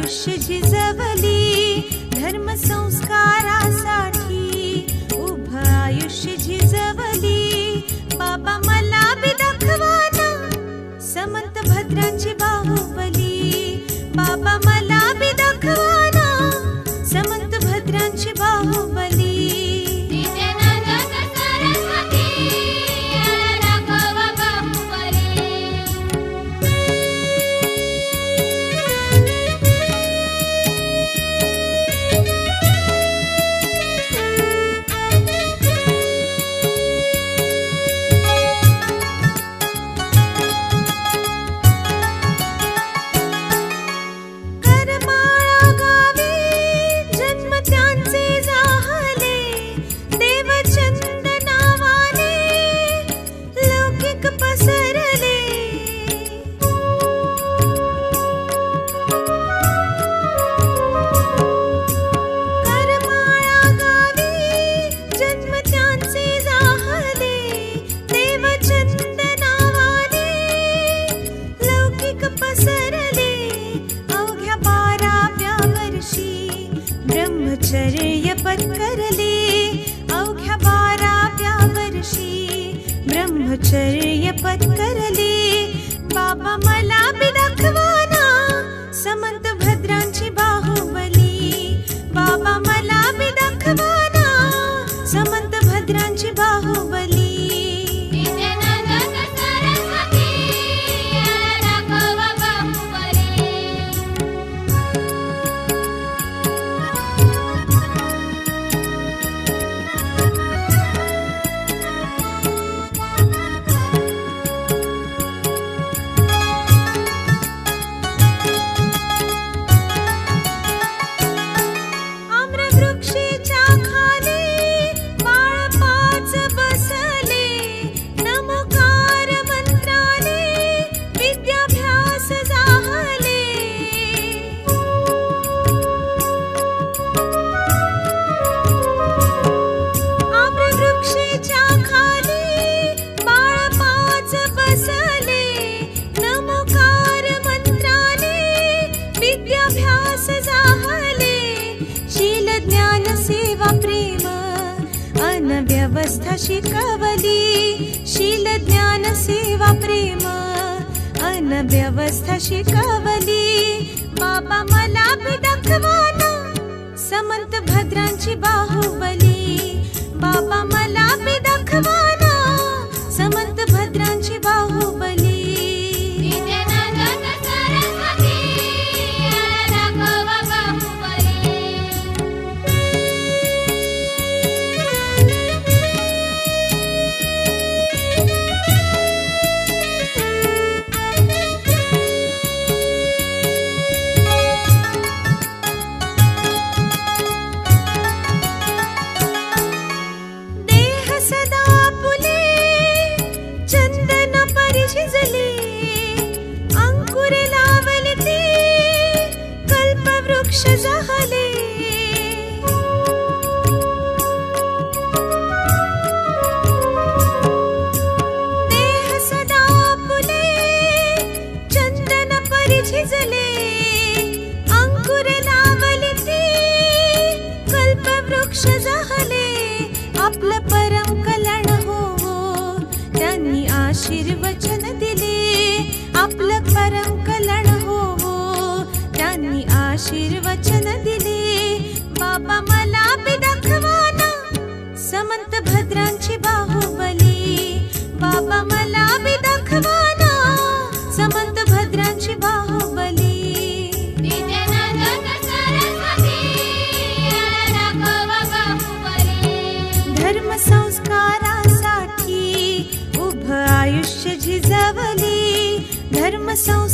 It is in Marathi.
आयुष्य झिजवली धर्म संस्कारासाठी उभ आयुष्य झिजवली बाबा मला बी दाखवाना समंत भद्रांची बाहुबली बाबा मला बी दाखवाना समंत भद्रांची बाहुबली ब्रह्मचर्य पत्करले अवघ्या 12व्या वर्षी ब्रह्मचर्य पत्करले बाबा मला बी दाखवाना समंत भद्रांची बाहुबली बाबा मला बी दाखवाना समंत भद्रांची बाहुबली व्यवस्था शिकवली शील ज्ञान सेवा प्रेम अन व्यवस्था शिकवली बाबा मला बी दाखवाना समंत भद्रांची बाहुबली बाबा मला बी दाखवाना समंत भद्रांची बाहुबली आपलं परम कल्याण हो त्यांनी आशीर्वचन दिले आपलं परम कल्याण हो त्यांनी आशीर्वचन दिले बाबा मला बी दाखवाना समंत भद्रांची बाहुबली बाबा मला बी दाखवाना समंत भद्रांची बाहुबली धर्म संस्कारासाठी उभ आयुष्य झिजवली धर्म संस्कार